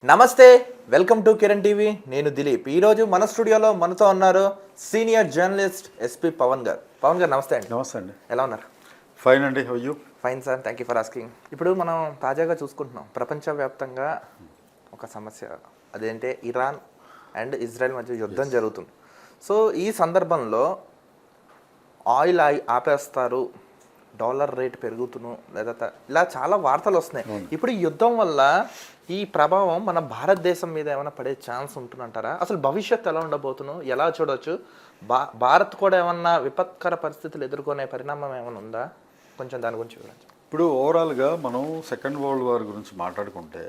నమస్తే, welcome to Kiran TV. నేను దిలీప్. ఈరోజు మన స్టూడియోలో మనతో ఉన్నారు సీనియర్ జర్నలిస్ట్ ఎస్పీ పవన్ గారు. పవన్ గారు నమస్తే అండి. నమస్తే అండి. ఎలా ఉన్నారు? ఫైన్ అండి. How you? Fine sir, thank you for asking. ఇప్పుడు మనం తాజాగా చూసుకుంటున్నాం ప్రపంచవ్యాప్తంగా ఒక సమస్య, అదేంటే ఇరాన్ అండ్ ఇజ్రాయెల్ మధ్య యుద్ధం జరుగుతుంది. సో ఈ సందర్భంలో ఆయిల్ ఆపేస్తారు, డాలర్ రేట్ పెరుగుతును, లేదా ఇలా చాలా వార్తలు వస్తున్నాయి. ఇప్పుడు ఈ యుద్ధం వల్ల ఈ ప్రభావం మన భారతదేశం మీద ఏమైనా పడే ఛాన్స్ ఉంటుందంటారా? అసలు భవిష్యత్తు ఎలా ఉండబోతును, ఎలా చూడవచ్చు? భారత్ కూడా ఏమన్నా విపత్కర పరిస్థితులు ఎదుర్కొనే పరిణామం ఏమైనా ఉందా? కొంచెం దాని గురించి వివరించండి. ఇప్పుడు ఓవరాల్గా మనం సెకండ్ వరల్డ్ వార్ గురించి మాట్లాడుకుంటే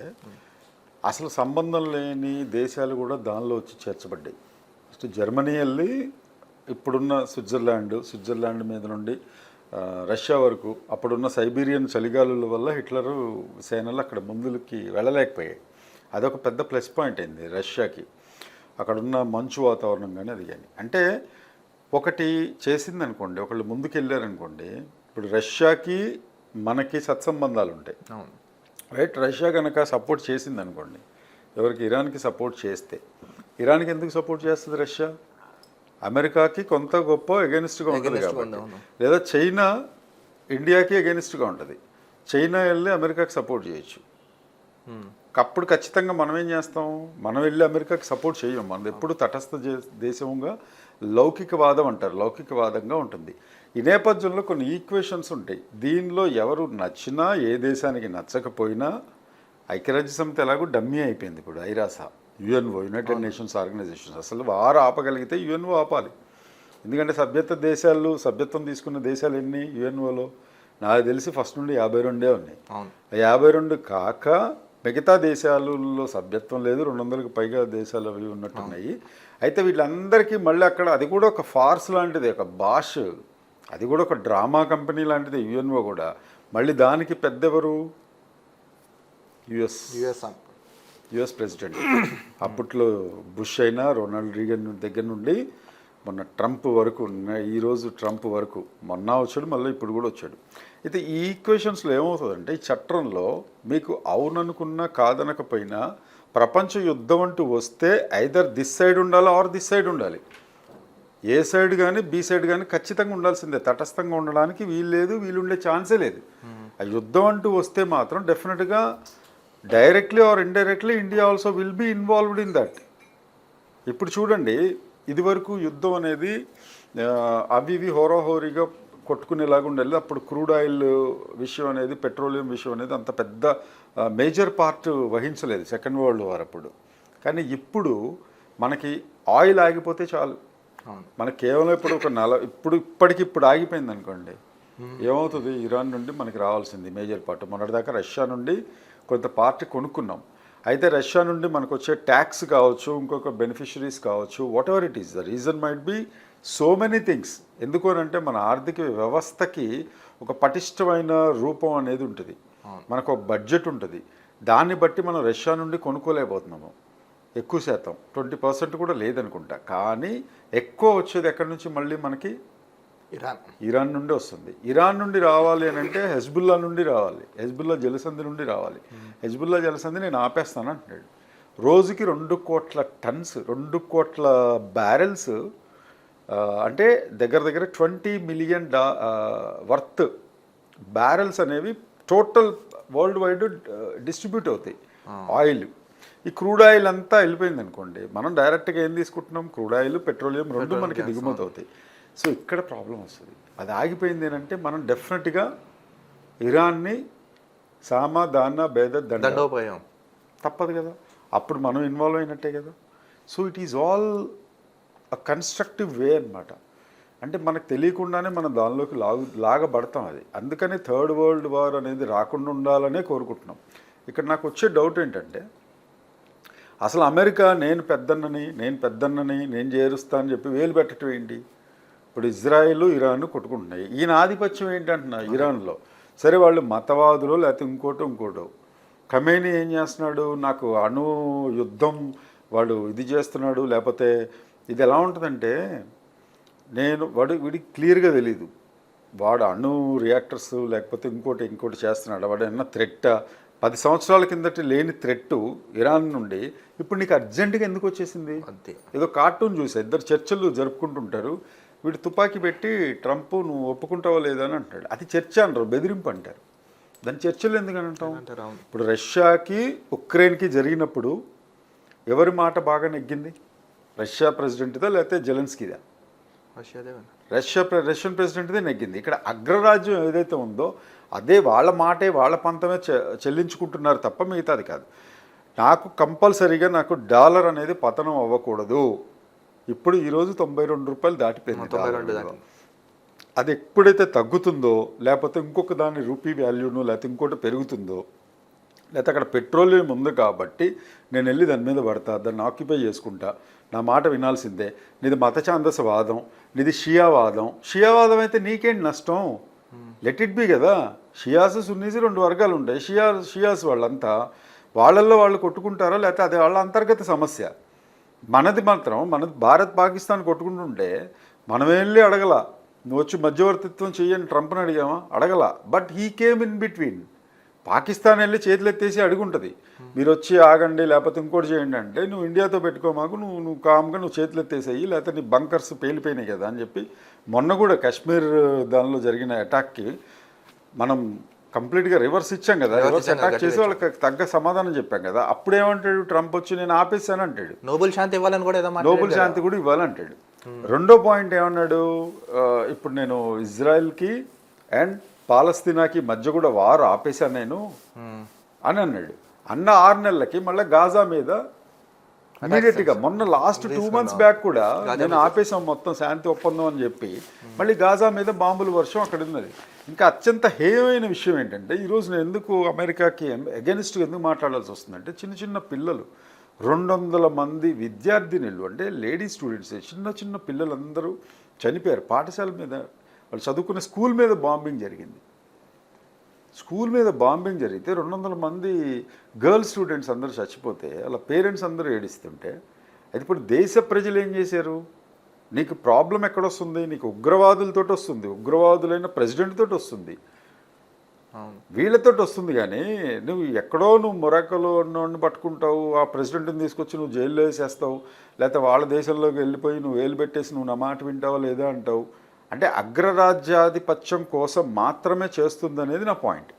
అసలు సంబంధం లేని దేశాలు కూడా దానిలో వచ్చి చేర్చబడ్డాయి. ఫస్ట్ జర్మనీ వెళ్ళి ఇప్పుడున్న స్విట్జర్లాండ్ మీద నుండి రష్యా వరకు అప్పుడున్న సైబీరియన్ చలిగాలుల వల్ల హిట్లరు సేనలు అక్కడ ముందుకి వెళ్ళలేకపోయాయి. అదొక పెద్ద ప్లస్ పాయింట్ అయింది రష్యాకి, అక్కడున్న మంచు వాతావరణం కానీ అది కానీ. అంటే ఒకటి చేసింది అనుకోండి, ఒకళ్ళు ముందుకు వెళ్ళారనుకోండి, ఇప్పుడు రష్యాకి మనకి సత్సంబంధాలు ఉంటాయి, రైట్? రష్యా కనుక సపోర్ట్ చేసింది అనుకోండి, ఎవరికి ఇరాన్కి సపోర్ట్ చేస్తే, ఇరాన్కి ఎందుకు సపోర్ట్ చేస్తుంది రష్యా? అమెరికాకి కొంత గొప్ప ఎగెనిస్ట్గా ఉంటుంది కాబట్టి. లేదా చైనా ఇండియాకి ఎగెనిస్ట్గా ఉంటుంది, చైనా వెళ్ళి అమెరికాకి సపోర్ట్ చేయొచ్చు. అప్పుడు ఖచ్చితంగా మనం ఏం చేస్తాం? మనం వెళ్ళి అమెరికాకి సపోర్ట్ చేయం. మనది ఎప్పుడు తటస్థ దేశంగా లౌకికవాదం అంటారు, లౌకికవాదంగా ఉంటుంది. ఈ నేపథ్యంలో కొన్ని ఈక్వేషన్స్ ఉంటాయి. దీనిలో ఎవరు నచ్చినా ఏ దేశానికి నచ్చకపోయినా ఐక్యరాజ్య సమితి ఎలాగో డమ్మీ అయిపోయింది. ఇప్పుడు ఐరాస, యుఎన్ఓ, యునైటెడ్ నేషన్స్ ఆర్గనైజేషన్స్, అసలు వారు ఆపగలిగితే యుఎన్ఓ ఆపాలి. ఎందుకంటే సభ్యత్వం తీసుకున్న దేశాలు ఎన్ని యుఎన్ఓలో? నాకు తెలిసి ఫస్ట్ నుండి 52 ఉన్నాయి. 52 కాక మిగతా దేశాలలో సభ్యత్వం లేదు, 200కి పైగా దేశాలు అవి ఉన్నట్టున్నాయి. అయితే వీళ్ళందరికీ మళ్ళీ అక్కడ అది కూడా ఒక ఫార్స్ లాంటిది, ఒక భాష, అది కూడా ఒక డ్రామా కంపెనీ లాంటిది యుఎన్ఓ కూడా. మళ్ళీ దానికి పెద్దెవరు? US president. అప్పట్లో బుష్ అయినా, రొనాల్డ్ రీగన్ దగ్గర నుండి మొన్న ట్రంప్ వరకు, ఈరోజు ట్రంప్ వరకు, మొన్న వచ్చాడు, మళ్ళీ ఇప్పుడు కూడా వచ్చాడు. అయితే ఈ ఈక్వేషన్స్లో ఏమవుతుందంటే, ఈ చట్టంలో మీకు అవుననుకున్నా కాదనకపోయినా ప్రపంచ యుద్ధం అంటూ వస్తే ఐదర్ దిస్ సైడ్ ఉండాలి ఆర్ దిస్ సైడ్ ఉండాలి. ఏ సైడ్ కానీ బి సైడ్ కానీ ఖచ్చితంగా ఉండాల్సిందే. తటస్థంగా ఉండడానికి వీలుండే ఛాన్సే లేదు. ఆ యుద్ధం అంటూ వస్తే మాత్రం డెఫినెట్గా directly or indirectly India also will be involved in that. ఇప్పుడు చూడండి, ఇదివరకు యుద్ధం అనేది అవి ఇవి హోరాహోరీగా కొట్టుకునేలాగా ఉండేది. అప్పుడు క్రూడ్ ఆయిల్ విషయం అనేది, పెట్రోలియం విషయం అనేది అంత పెద్ద మేజర్ పార్ట్ వహించలేదు సెకండ్ వరల్డ్ వార్ అప్పుడు. కానీ ఇప్పుడు మనకి ఆయిల్ ఆగిపోతే చాలు, మనకి కేవలం ఇప్పుడు ఇప్పటికిప్పుడు ఆగిపోయింది అనుకోండి, ఏమవుతుంది? ఇరాన్ నుండి మనకి రావాల్సింది మేజర్ పార్ట్. మొన్నటిదాకా రష్యా నుండి కొంత పార్ట్ కొనుక్కున్నాం. అయితే రష్యా నుండి మనకు వచ్చే ట్యాక్స్ కావచ్చు, ఇంకొక బెనిఫిషరీస్ కావచ్చు, what ever it is, the reason might be so many things. ఎందుకు అంటే మన ఆర్థిక వ్యవస్థకి ఒక పటిష్టమైన రూపం అనేది ఉంటుంది, మనకు ఒక బడ్జెట్ ఉంటుంది. దాన్ని బట్టి మనం రష్యా నుండి కొనుక్కోలేకపోతున్నాము. ఎక్కువ శాతం 20% కూడా లేదనుకుంటా. కానీ ఎక్కువ వచ్చేది ఎక్కడి నుంచి? మళ్ళీ మనకి ఇరాన్ నుండి వస్తుంది. ఇరాన్ నుండి రావాలి అని అంటే హెజ్బుల్లా నుండి రావాలి, హెజ్బుల్లా జలసంధి నుండి రావాలి. హెజ్బుల్లా జలసంధి నేను ఆపేస్తాను అంటున్నాడు. రోజుకి 2 కోట్ల టన్స్, 2 కోట్ల బ్యారెల్స్, అంటే దగ్గర 20 మిలియన్ వర్త్ బ్యారెల్స్ అనేవి టోటల్ వరల్డ్ వైడ్ డిస్ట్రిబ్యూట్ అవుతాయి. ఆయిల్, ఈ క్రూడ్ ఆయిల్ అంతా వెళ్ళిపోయింది అనుకోండి, మనం డైరెక్ట్గా ఏం తీసుకుంటున్నాం? క్రూడ్ ఆయిల్, పెట్రోలియం రెండు మనకి దిగుమతి అవుతాయి. సో ఇక్కడ ప్రాబ్లం వస్తుంది. అది ఆగిపోయింది ఏంటంటే మనం డెఫినెట్గా ఇరాన్ని సామాధాన భేద దండోపాయం తప్పదు కదా, అప్పుడు మనం ఇన్వాల్వ్ అయినట్టే కదా. So it is all a constructive way అన్నమాట. అంటే మనకు తెలియకుండానే మనం దానిలోకి లాగబడతాం. అది అందుకని థర్డ్ వరల్డ్ వార్ అనేది రాకుండా ఉండాలనే కోరుకుంటున్నాం. ఇక్కడ నాకు వచ్చే డౌట్ ఏంటంటే, అసలు అమెరికా నేను పెద్దన్నని నేను చేరుస్తా అని చెప్పి వేలు పెట్టడం ఏంటి? ఇప్పుడు ఇజ్రాయిల్, ఇరాన్ కొట్టుకుంటున్నాయి. ఈయన ఆధిపత్యం ఏంటంటున్నా ఇరాన్లో. సరే, వాళ్ళు మతవాదులు లేకపోతే ఇంకోటో. ఖమేనీ ఏం చేస్తున్నాడు? నాకు అణు యుద్ధం వాడు ఇది చేస్తున్నాడు. లేకపోతే ఇది ఎలా ఉంటుందంటే, వీడికి క్లియర్గా తెలీదు వాడు అణు రియాక్టర్స్ లేకపోతే ఇంకోటి చేస్తున్నాడు, వాడు ఏమన్నా థ్రెట్టా, 10 సంవత్సరాల కిందటి లేని థ్రెట్ ఇరాన్ నుండి ఇప్పుడు నీకు అర్జెంటుగా ఎందుకు వచ్చేసింది? అంతే. ఏదో కార్టూన్ చూసా, ఇద్దరు చర్చలు జరుపుకుంటుంటారు, వీడు తుపాకీ పెట్టి ట్రంప్ నువ్వు ఒప్పుకుంటావా లేదా అని అంటాడు. అది చర్చ అంటారు, బెదిరింపు అంటారు. దాని చర్చలు ఎందుకని అంటాం? ఇప్పుడు రష్యాకి ఉక్రెయిన్కి జరిగినప్పుడు ఎవరి మాట బాగా నెగ్గింది? రష్యా ప్రెసిడెంట్దా లేకపోతే జెలెన్స్కీదా? రష్యన్ ప్రెసిడెంట్దే నెగ్గింది. ఇక్కడ అగ్రరాజ్యం ఏదైతే ఉందో అదే వాళ్ళ మాటే వాళ్ళ పంతమే చెల్లించుకుంటున్నారు తప్ప మిగతాది కాదు. నాకు కంపల్సరీగా నాకు డాలర్ అనేది పతనం అవ్వకూడదు. ఇప్పుడు ఈరోజు ₹92 దాటిపోయింది. అది ఎప్పుడైతే తగ్గుతుందో లేకపోతే ఇంకొక దాని రూపీ వాల్యూను లేకపోతే ఇంకోటి పెరుగుతుందో లేకపోతే అక్కడ పెట్రోలియం ఉంది కాబట్టి నేను వెళ్ళి దాని మీద పడతా, దాన్ని ఆక్యుపై చేసుకుంటా, నా మాట వినాల్సిందే. నీది మతఛాందసవాదం, నీది షియావాదం అయితే నీకేంటి నష్టం? లెట్ ఇట్ బి కదా. షియాస్ సున్నీస్ 2 వర్గాలు ఉంటాయి. షియాస్ వాళ్ళంతా వాళ్ళల్లో వాళ్ళు కొట్టుకుంటారా లేకపోతే అది వాళ్ళ అంతర్గత సమస్య. మనది భారత్ పాకిస్తాన్ కొట్టుకుంటుంటే మనం వెళ్ళి అడగల, నువ్వు వచ్చి మధ్యవర్తిత్వం చెయ్యని ట్రంప్ని అడిగామా? అడగల. But he came in between. Pakistan వెళ్ళి చేతులు ఎత్తేసి అడుగుంటుంది, మీరు వచ్చి ఆగండి లేకపోతే ఇంకోటి చేయండి అంటే, నువ్వు ఇండియాతో పెట్టుకోమాకు, నువ్వు కామ్గా నువ్వు చేతులు ఎత్తేసేయి లేకపోతే నీ బంకర్స్ పేలిపోయినాయి కదా అని చెప్పి మొన్న కూడా కాశ్మీర్ దానిలో జరిగిన అటాక్కి మనం కంప్లీట్గా రివర్స్ ఇచ్చాం కదా. రివర్స్ అటాక్ చేసి వాళ్ళకి తగ్గ సమాధానం చెప్పాం కదా. అప్పుడేమంటాడు ట్రంప్ వచ్చి నేను ఆపేసాను అంటాడు. నోబెల్ శాంతి ఇవ్వాలని కూడా నోబెల్ శాంతి కూడా ఇవ్వాలంటాడు. రెండో పాయింట్ ఏమన్నాడు, ఇప్పుడు నేను ఇజ్రాయెల్కి అండ్ పాలస్తీనాకి మధ్య కూడా వారు ఆపేశాను నేను అని అన్నాడు. అన్న 6 నెలలకి మళ్ళీ గాజా మీద ఇమీడియట్గా మొన్న లాస్ట్ 2 months బ్యాక్ కూడా నేను ఆపేసాం మొత్తం శాంతి ఒప్పందం అని చెప్పి మళ్ళీ గాజా మీద బాంబుల వర్షం అక్కడ ఉన్నది. ఇంకా అత్యంత హేయమైన విషయం ఏంటంటే ఈరోజు నేను ఎందుకు అమెరికాకి అగెనిస్ట్గా ఎందుకు మాట్లాడాల్సి వస్తుందంటే చిన్న చిన్న పిల్లలు 200 మంది విద్యార్థినులు అంటే లేడీ స్టూడెంట్స్ చిన్న పిల్లలందరూ చనిపోయారు. పాఠశాల మీద వాళ్ళు చదువుకునే స్కూల్ మీద బాంబింగ్ జరిగింది. స్కూల్ మీద బాంబింగ్ జరిగితే 200 మంది గర్ల్ స్టూడెంట్స్ అందరూ చచ్చిపోతే వాళ్ళ పేరెంట్స్ అందరూ ఏడుస్తుంటే అది ఇప్పుడు దేశ ప్రజలు ఏం చేశారు? నీకు ప్రాబ్లం ఎక్కడొస్తుంది? నీకు ఉగ్రవాదులతో వస్తుంది, ఉగ్రవాదులైన ప్రెసిడెంట్ తోటి వస్తుంది, వీళ్ళతో వస్తుంది. కానీ నువ్వు మొరాకోలో ఉన్నోడిని పట్టుకుంటావు, ఆ ప్రెసిడెంట్ని తీసుకొచ్చి నువ్వు జైల్లో వేసేస్తావు, లేకపోతే వాళ్ళ దేశంలోకి వెళ్ళిపోయి నువ్వు వేలు పెట్టేసి నువ్వు నా మాట వింటావా లేదా అంటావు. అంటే అగ్రరాజ్యాధిపత్యం కోసం మాత్రమే చేస్తుందనేది నా పాయింట్.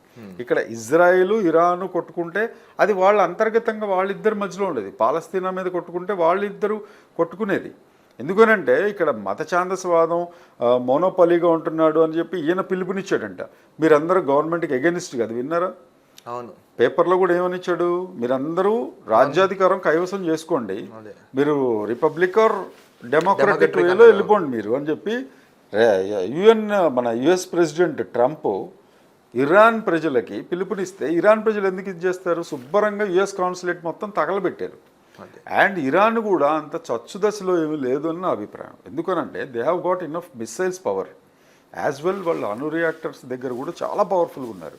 ఇక్కడ ఇజ్రాయిల్ ఇరాను కొట్టుకుంటే అది వాళ్ళ అంతర్గతంగా వాళ్ళిద్దరి మధ్యలో ఉండేది. పాలస్తీనా మీద కొట్టుకుంటే వాళ్ళిద్దరూ కొట్టుకునేది. ఎందుకనంటే ఇక్కడ మతఛాందసవాదం మోనోపాలీగా ఉంటున్నాడు అని చెప్పి ఈయన పిలుపునిచ్చాడంట. మీరందరూ గవర్నమెంట్కి ఎగెనిస్ట్ అది విన్నారా? అవును. పేపర్లో కూడా ఏమనిచ్చాడు, మీరందరూ రాజ్యాధికారం కైవసం చేసుకోండి, మీరు రిపబ్లిక్ ఆర్ డెమోక్రటిక్ వేలో వెళ్ళిపోండి మీరు అని చెప్పి మన యుఎస్ ప్రెసిడెంట్ ట్రంప్ ఇరాన్ ప్రజలకి పిలుపునిస్తే ఇరాన్ ప్రజలు ఎందుకు ఇది చేస్తారు? శుభ్రంగా యుఎస్ కాన్సులేట్ మొత్తం తగలబెట్టారు. అండ్ ఇరాన్ కూడా అంత చచ్చు దశలో ఏమీ లేదు అని నా అభిప్రాయం. ఎందుకనంటే they have got enough missiles power as well. వాళ్ళ అణు రియాక్టర్స్ దగ్గర కూడా చాలా పవర్ఫుల్గా ఉన్నారు.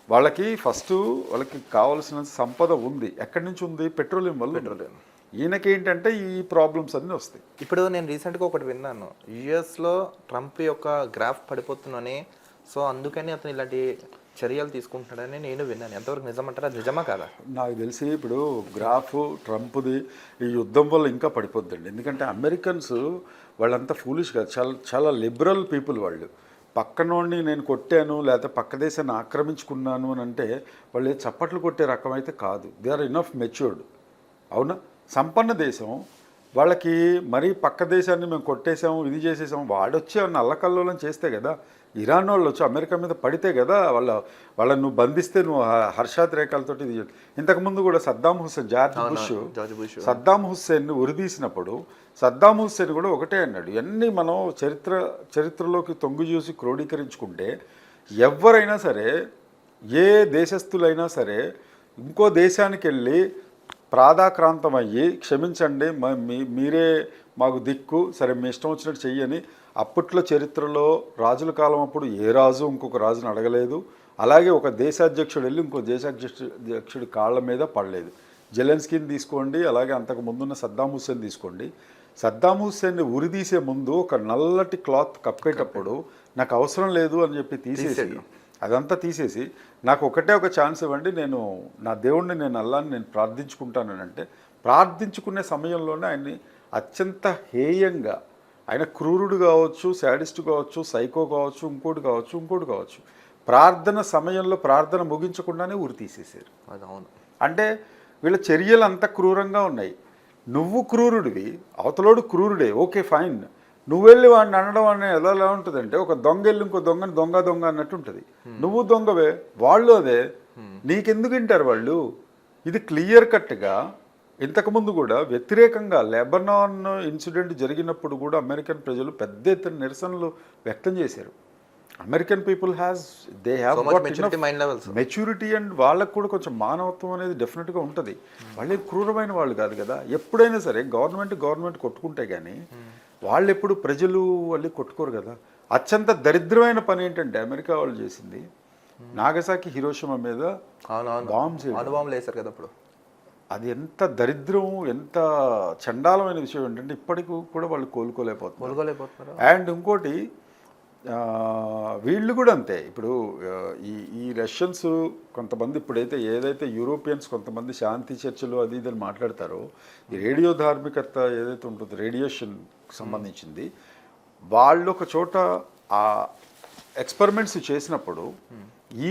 వాళ్ళకి కావాల్సిన సంపద ఉంది. ఎక్కడి నుంచి ఉంది? పెట్రోలియం వల్ల. ఈయనకేంటంటే ఈ ప్రాబ్లమ్స్ అన్నీ వస్తాయి. ఇప్పుడు నేను రీసెంట్గా ఒకటి విన్నాను, యుఎస్లో ట్రంప్ యొక్క గ్రాఫ్ పడిపోతుందని, సో అందుకని అతను ఇలాంటి చర్యలు తీసుకుంటున్నాడని నేను విన్నాను. ఎంతవరకు నిజమంటారా? అది నిజమా కాదా? నాకు తెలిసి ఇప్పుడు గ్రాఫ్ ట్రంప్ది ఈ యుద్ధం వల్ల ఇంకా పడిపోద్దండి. ఎందుకంటే అమెరికన్స్ వాళ్ళంతా ఫూలిష్ కాదు, చాలా లిబరల్ పీపుల్. వాళ్ళు పక్కనోడిని నేను కొట్టాను లేకపోతే పక్క దేశాన్ని ఆక్రమించుకున్నాను అని అంటే వాళ్ళు చప్పట్లు కొట్టే రకం అయితే కాదు. They are enough matured. అవునా? సంపన్న దేశం. వాళ్ళకి మరీ పక్క దేశాన్ని మేము కొట్టేసాము, ఇది చేసేసాము, వాడొచ్చి అల్లకల్లోలం చేస్తే కదా. ఇరాన్ వాళ్ళు వచ్చి అమెరికా మీద పడితే కదా వాళ్ళని నువ్వు బంధిస్తే నువ్వు హర్షాతిరేకాలతోటి ఇది. ఇంతకుముందు కూడా సద్దాం హుస్సేన్, జార్జ్ బుష్ సద్దాం హుస్సేన్ని ఉరిదీసినప్పుడు సద్దాం హుస్సేన్ కూడా ఒకటే అన్నాడు, ఇవన్నీ మనం చరిత్రలోకి తొంగి చూసి క్రోడీకరించుకుంటే ఎవరైనా సరే, ఏ దేశస్థులైనా సరే ఇంకో దేశానికి వెళ్ళి ప్రాదాక్రాంతమయ్యి క్షమించండి మీరే మాకు దిక్కు, సరే మీ ఇష్టం వచ్చినట్టు చెయ్యని అప్పట్లో చరిత్రలో రాజుల కాలం అప్పుడు ఏ రాజు ఇంకొక రాజుని అడగలేదు. అలాగే ఒక దేశాధ్యక్షుడు వెళ్ళి ఇంకో దేశాధ్యక్షుడి కాళ్ళ మీద పడలేదు. జెలెన్స్కీని తీసుకోండి, అలాగే అంతకు ముందున్న సద్దాం హుస్సేన్ తీసుకోండి. సద్దాం హుస్సేన్ని ఉరిదీసే ముందు ఒక నల్లటి క్లాత్ కప్పేటప్పుడు నాకు అవసరం లేదు అని చెప్పి తీసేసి అదంతా తీసేసి నాకు ఒకటే ఒక ఛాన్స్ ఇవ్వండి, నేను నా దేవుణ్ణి నేను అల్లాని నేను ప్రార్థించుకుంటానంటే ప్రార్థించుకునే సమయంలోనే ఆయన్ని అత్యంత హేయంగా, ఆయన క్రూరుడు కావచ్చు, శాడిస్ట్ కావచ్చు, సైకో కావచ్చు, ఇంకోటి కావచ్చు, ప్రార్థన సమయంలో ప్రార్థన ముగించకుండానే ఉరి తీసేశారు. అది అవును. అంటే వీళ్ళ చర్యలు అంత క్రూరంగా ఉన్నాయి. నువ్వు క్రూరుడివి, అవతలోడు క్రూరుడే, ఓకే ఫైన్. నువ్వు వెళ్ళి వాడిని అనడం అనే ఎలా ఉంటుందంటే, ఒక దొంగ వెళ్ళి ఇంకో దొంగని దొంగ అన్నట్టు ఉంటుంది. నువ్వు దొంగవే, వాళ్ళు అదే, నీకెందుకు వింటారు వాళ్ళు? ఇది క్లియర్ కట్గా ఇంతకుముందు కూడా వ్యతిరేకంగా లెబనాన్ ఇన్సిడెంట్ జరిగినప్పుడు కూడా అమెరికన్ ప్రజలు పెద్ద ఎత్తున నిరసనలు వ్యక్తం చేశారు. American people they have maturity and వాళ్ళకు కూడా కొంచెం మానవత్వం అనేది డెఫినెట్గా ఉంటుంది. వాళ్ళే క్రూరమైన వాళ్ళు కాదు కదా. ఎప్పుడైనా సరే గవర్నమెంట్ కొట్టుకుంటే కానీ వాళ్ళు ఎప్పుడు ప్రజలు వాళ్ళు కొట్టుకోరు కదా. అత్యంత దరిద్రమైన పని ఏంటంటే అమెరికా వాళ్ళు చేసింది, నాగసాకి హిరోషిమా మీద బాంబులు వేశారు కదా అప్పుడు. అది ఎంత దరిద్రం, ఎంత చండాలమైన విషయం ఏంటంటే ఇప్పటికి కూడా వాళ్ళు కోలుకోలేకపోతున్నారు. అండ్ ఇంకోటి వీళ్ళు కూడా అంతే. ఇప్పుడు ఈ రష్యన్స్ కొంతమంది ఇప్పుడైతే ఏదైతే యూరోపియన్స్ కొంతమంది శాంతి చర్చలు అది ఇదని మాట్లాడతారో, ఈ రేడియో ధార్మికత ఏదైతే ఉంటుందో రేడియేషన్ సంబంధించింది, వాళ్ళు ఒక చోట ఆ ఎక్స్పెరిమెంట్స్ చేసినప్పుడు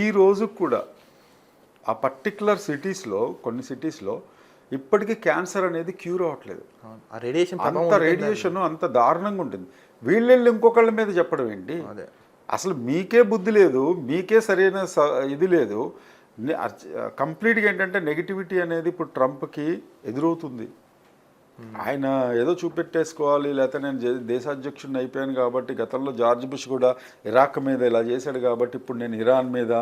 ఈ రోజు కూడా ఆ పర్టికులర్ సిటీస్లో, కొన్ని సిటీస్లో ఇప్పటికీ క్యాన్సర్ అనేది క్యూర్ అవ్వట్లేదు. అంత రేడియేషన్ అంత దారుణంగా ఉంటుంది. వీళ్ళెళ్ళి ఇంకొకళ్ళ మీద చెప్పడం ఏంటి? అసలు మీకే బుద్ధి లేదు, మీకే సరైన ఇది లేదు. కంప్లీట్గా ఏంటంటే నెగిటివిటీ అనేది ఇప్పుడు ట్రంప్కి ఎదురవుతుంది. ఆయన ఏదో చూపెట్టేసుకోవాలి, లేకపోతే నేను దేశాధ్యక్షుడిని అయిపోయాను కాబట్టి, గతంలో జార్జ్ బుష్ కూడా ఇరాక్ మీద ఇలా చేశాడు కాబట్టి ఇప్పుడు నేను ఇరాన్ మీద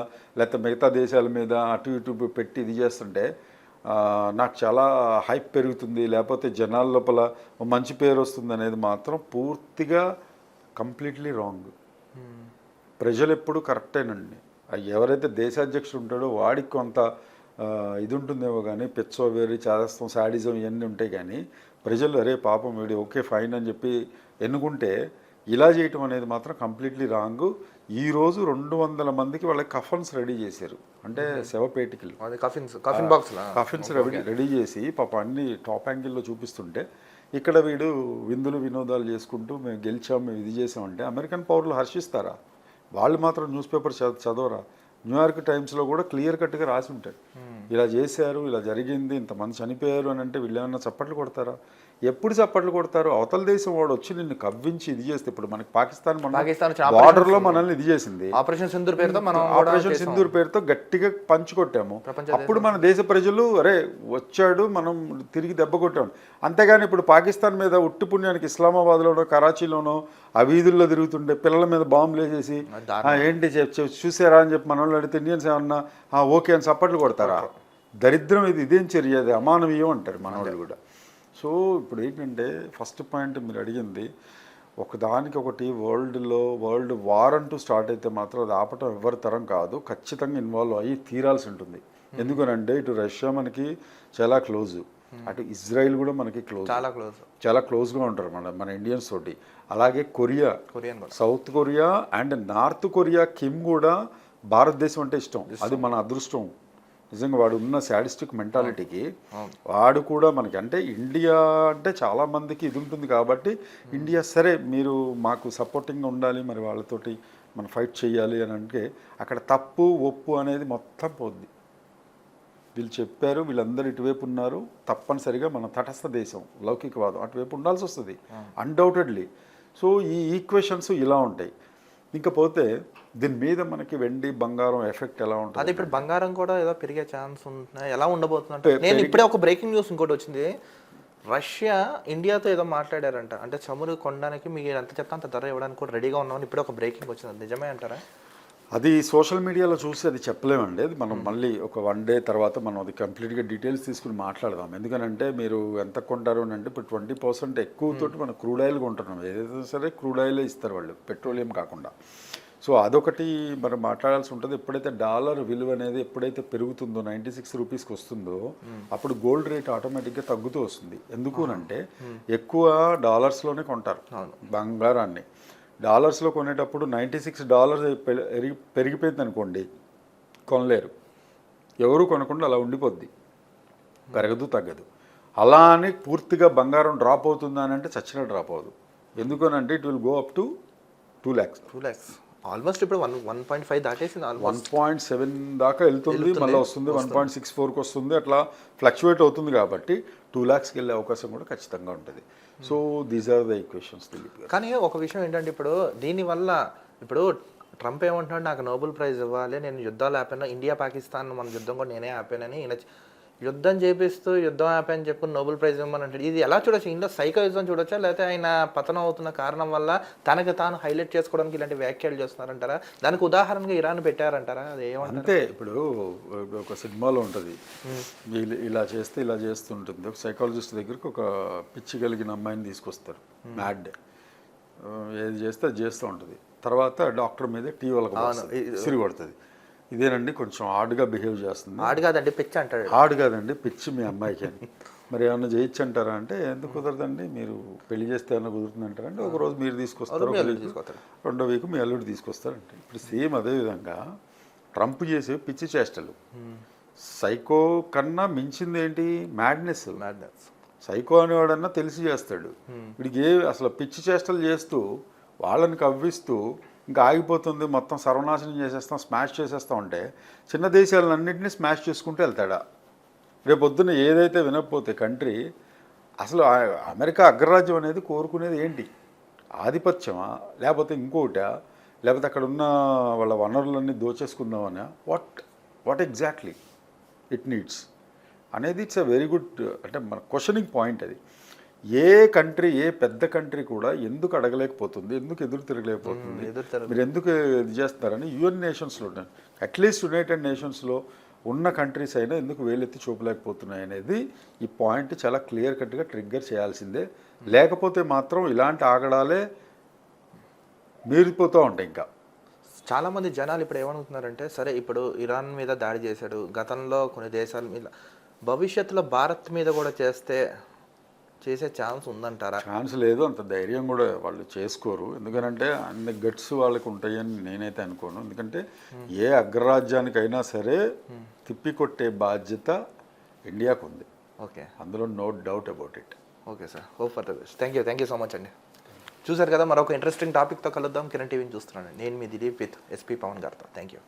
లేకపోతే మిగతా దేశాల మీద అటు ఇటు పెట్టి ఇది చేస్తుంటే నాకు చాలా హైప్ పెరుగుతుంది, లేకపోతే జనాల లోపల మంచి పేరు వస్తుంది అనేది మాత్రం పూర్తిగా కంప్లీట్లీ రాంగ్. ప్రజలు ఎప్పుడు కరెక్టేనండి. ఎవరైతే దేశాధ్యక్షుడు ఉంటాడో వాడికి కొంత ఇది ఉంటుందేమో కానీ పెచ్చో వేరి చేస్తాం శాడిజం ఇవన్నీ ఉంటాయి. కానీ ప్రజలు అరే పాపం వీడి ఓకే ఫైన్ అని చెప్పి ఎన్నుకుంటే ఇలా చేయటం అనేది మాత్రం కంప్లీట్లీ రాంగ్. ఈరోజు 200 మందికి వాళ్ళకి కఫన్స్ రెడీ చేశారు, అంటే శవపేటికలు, కఫిన్స్ రెడీ చేసి పాప అన్ని టాప్ యాంగిల్లో చూపిస్తుంటే ఇక్కడ వీడు విందులు వినోదాలు చేసుకుంటూ మేము గెలిచాం, మేము ఇది చేసామంటే అమెరికన్ పౌరులు హర్షిస్తారా? వాళ్ళు మాత్రం న్యూస్ పేపర్ చదవరా? న్యూయార్క్ టైమ్స్లో కూడా క్లియర్ కట్గా రాసి ఉంటాడు, ఇలా చేశారు, ఇలా జరిగింది, ఇంతమంది చనిపోయారు అని. అంటే వీళ్ళు ఏమన్నా చప్పట్లు కొడతారా? ఎప్పుడు చప్పట్లు కొడతారు? అవతల దేశం వాడు వచ్చి నిన్ను కవ్వించి ఇది చేస్తే, ఇప్పుడు మనకి పాకిస్తాన్ బార్డర్లో మనల్ని ఇది చేసింది, ఆపరేషన్ సింధూర్ పేరుతో గట్టిగా పంచి కొట్టాము. అప్పుడు మన దేశ ప్రజలు అరే వచ్చాడు మనం తిరిగి దెబ్బ కొట్టాము. అంతేగాని ఇప్పుడు పాకిస్తాన్ మీద ఉట్టి పుణ్యానికి ఇస్లామాబాద్లోనో కరాచీలోనో ఆ వీధుల్లో తిరుగుతుండే పిల్లల మీద బాంబులు వేసేసి ఏంటి చూసారా అని చెప్పి మన వాళ్ళు అడిగితే ఇండియన్స్ ఏమన్నా ఓకే అని చప్పట్లు కొడతారా? దరిద్రం ఇది, ఇదేం చర్య, అది అమానవీయం అంటారు మన వాళ్ళు కూడా. సో ఇప్పుడు ఏంటంటే ఫస్ట్ పాయింట్ మీరు అడిగింది, ఒకదానికొకటి వరల్డ్ వార్ అంటూ స్టార్ట్ అయితే మాత్రం అది ఆపటం ఎవరి తరం కాదు, ఖచ్చితంగా ఇన్వాల్వ్ అయ్యి తీరాల్సి ఉంటుంది. ఎందుకనంటే ఇటు రష్యా మనకి చాలా క్లోజ్, అటు ఇజ్రాయిల్ కూడా మనకి చాలా క్లోజ్గా ఉంటారు మన ఇండియన్స్ తోటి. అలాగే south Korea and north Korea Kim కూడా భారతదేశం అంటే ఇష్టం, అది మన అదృష్టం. నిజంగా వాడు ఉన్న శాడిస్టిక్ మెంటాలిటీకి వాడు కూడా మనకి, అంటే ఇండియా అంటే చాలామందికి ఇది ఉంటుంది కాబట్టి ఇండియా సరే మీరు మాకు సపోర్టింగ్గా ఉండాలి, మరి వాళ్ళతోటి మనం ఫైట్ చేయాలి అని అంటే అక్కడ తప్పు ఒప్పు అనేది మొత్తం పోద్ది. వీళ్ళు చెప్పారు, వీళ్ళందరూ ఇటువైపు ఉన్నారు, తప్పనిసరిగా మన తటస్థ దేశం లౌకికవాదం అటువైపు ఉండాల్సి వస్తుంది అన్డౌటెడ్లీ. సో ఈ ఈక్వేషన్స్ ఇలా ఉంటాయి. ఇంకపోతే దీని మీద మనకి వెండి బంగారం ఎఫెక్ట్ ఎలా ఉంటుంది? అదే ఇప్పుడు బంగారం కూడా ఏదో పెరిగే ఛాన్స్ ఉంటుంది, ఎలా ఉండబోతుందంటే నేను ఇప్పుడే ఒక బ్రేకింగ్ న్యూస్ ఇంకోటి వచ్చింది, రష్యా ఇండియాతో ఏదో మాట్లాడారంట, అంటే చమురు కొనడానికి మీరు ఎంత చెప్తే అంత ధర ఇవ్వడానికి కూడా రెడీగా ఉన్నామని ఇప్పుడే ఒక బ్రేకింగ్ వచ్చింది, నిజమే అంటారా? అది సోషల్ మీడియాలో చూసి అది చెప్పలేమండి. అది మనం మళ్ళీ ఒక 1 డే తర్వాత మనం అది కంప్లీట్గా డీటెయిల్స్ తీసుకుని మాట్లాడదాం. ఎందుకనంటే మీరు ఎంత కొంటారు అని అంటే ఇప్పుడు 20% ఎక్కువతోటి మనం క్రూడ్ ఆయిల్ కొంటున్నాం, ఏదైతే సరే క్రూడ్ ఆయిలే ఇస్తారు వాళ్ళు, పెట్రోలియం కాకుండా. సో అదొకటి మనం మాట్లాడాల్సి ఉంటుంది. ఎప్పుడైతే డాలర్ విలువ అనేది ఎప్పుడైతే పెరుగుతుందో 96 రూపీస్కి వస్తుందో అప్పుడు గోల్డ్ రేట్ ఆటోమేటిక్గా తగ్గుతూ వస్తుంది. ఎందుకు అంటే ఎక్కువ డాలర్స్లోనే కొంటారు బంగారాన్ని. డాలర్స్లో కొనేటప్పుడు $96 పెరిగిపోయింది అనుకోండి, కొనలేరు. ఎవరు కొనకుండా అలా ఉండిపోద్ది, పెరగదు తగ్గదు. అలా అని పూర్తిగా బంగారం డ్రాప్ అవుతుందా అని అంటే చచ్చిన డ్రాప్ అవ్వదు. ఎందుకనంటే it will go up to 2 lakhs. 2 lakhs almost ఇప్పుడు 1.5 దాటేసింది ఆల్మోస్ట్. 1.7 దాకా వెళ్తుంది, మళ్ళీ వస్తుంది 1.64కి వస్తుంది, అట్లా ఫ్లక్చువేట్ అవుతుంది. కాబట్టి 2 lakhsకి వెళ్ళే అవకాశం కూడా ఖచ్చితంగా ఉంటుంది. So these are the equations Dilip garu. కానీ ఒక విషయం ఏంటంటే ఇప్పుడు దీనివల్ల ఇప్పుడు ట్రంప్ ఏమంటున్నాడు, నాకు నోబెల్ ప్రైజ్ ఇవ్వాలి, నేను యుద్ధాలు ఆపాను, ఇండియా పాకిస్తాన్ మన యుద్ధం కూడా నేనే ఆపానని ఈయన యుద్ధం చేపిస్తూ యుద్ధం ఆపాని చెప్పి నోబెల్ ప్రైజ్ ఇవ్వమని అంటాడు. ఇది ఎలా చూడొచ్చు? ఇందులో సైకోయిజం చూడొచ్చా, లేకపోతే ఆయన పతనం అవుతున్న కారణం వల్ల తనకు తాను హైలైట్ చేసుకోవడానికి ఇలాంటి వ్యాఖ్యలు చేస్తున్నారంటారా? దానికి ఉదాహరణగా ఇరాన్ పెట్టారంటారా? అది ఏమంటారు? అంతే. ఇప్పుడు ఒక సినిమాలో ఉంటుంది, ఇలా చేస్తే ఇలా చేస్తుంటుంది. ఒక సైకాలజిస్ట్ దగ్గరికి ఒక పిచ్చి కలిగిన అమ్మాయిని తీసుకొస్తారు, మ్యాడ్, ఏది చేస్తే అది చేస్తూ ఉంటుంది. తర్వాత డాక్టర్ మీద టీ వాళ్ళకి సిరి కొడుతుంది. ఇదేనండి కొంచెం హార్డ్గా బిహేవ్ చేస్తుంది. హార్డ్ కాదండి పిచ్చి అంటాడు. హార్డ్ కాదండి పిచ్చి మీ అమ్మాయికి అని. మరి ఏమన్నా చేయొచ్చు అంటారా అంటే, ఎందుకు కుదరదండి, మీరు పెళ్లి చేస్తే ఏమన్నా కుదురుతుంది అంటారంటే, ఒక రోజు మీరు తీసుకొస్తారు, రెండో వీక్ మీ అల్లుడు తీసుకొస్తారంటే. ఇప్పుడు సేమ్ అదేవిధంగా ట్రంప్ చేసే పిచ్చి చేష్టలు, సైకో కన్నా మించింది ఏంటి? మ్యాడ్నెస్. సైకో అనేవాడన్నా తెలిసి చేస్తాడు. వీడికి అసలు పిచ్చి చేష్టలు చేస్తూ వాళ్ళని కవ్విస్తూ ఇంకా ఆగిపోతుంది, మొత్తం సర్వనాశనం చేసేస్తాం, స్మాష్ చేసేస్తాం అంటే చిన్న దేశాలన్నింటినీ స్మాష్ చేసుకుంటూ వెళ్తాడా? రేపొద్దున ఏదైతే వినకపోతే కంట్రీ, అసలు అమెరికా అగ్రరాజ్యం అనేది కోరుకునేది ఏంటి? ఆధిపత్యమా, లేకపోతే ఇంకోటా, లేకపోతే అక్కడ ఉన్న వాళ్ళ వనరులన్నీ దోచేసుకుందామనా? వాట్ ఎగ్జాక్ట్లీ ఇట్ నీడ్స్ అనేది ఇట్స్ ఎ వెరీ గుడ్, అంటే మన క్వశ్చనింగ్ పాయింట్ అది. ఏ కంట్రీ, ఏ పెద్ద కంట్రీ కూడా ఎందుకు అడగలేకపోతుంది, ఎందుకు ఎదురు తిరగలేకపోతుంది, మీరు ఎందుకు ఇది చేస్తున్నారని యుఎన్ నేషన్స్లో, అట్లీస్ట్ యునైటెడ్ నేషన్స్లో ఉన్న కంట్రీస్ అయినా ఎందుకు వేలెత్తి చూపలేకపోతున్నాయి అనేది ఈ పాయింట్ చాలా క్లియర్ కట్గా ట్రిగ్గర్ చేయాల్సిందే. లేకపోతే మాత్రం ఇలాంటి ఆగడాలే మీరిపోతూ ఉంటాయి. ఇంకా చాలామంది జనాలు ఇప్పుడు ఏమనుకుంటున్నారంటే, సరే ఇప్పుడు ఇరాన్ మీద దాడి చేశాడు, గతంలో కొన్ని దేశాల మీద, భవిష్యత్తులో భారత్ మీద కూడా చేసే ఛాన్స్ ఉందంటారా? ఛాన్స్ లేదు, అంత ధైర్యం కూడా వాళ్ళు చేసుకోరు. ఎందుకంటే అన్ని గట్స్ వాళ్ళకి ఉంటాయని నేనైతే అనుకోను. ఎందుకంటే ఏ అగ్రరాజ్యానికైనా సరే తిప్పికొట్టే బాధ్యత ఇండియాకు ఉంది. ఓకే, అందులో no doubt about it. Okay sir, hope for the best. Thank you so much అండి. చూసారు కదా, మరొక ఇంట్రెస్టింగ్ టాపిక్తో కలుద్దాం. కిరణ్ టీవీని చూస్తున్నాను. నేను మీ దిలీప్ విత్ ఎస్పీ పవన్ గారితో. Thank you.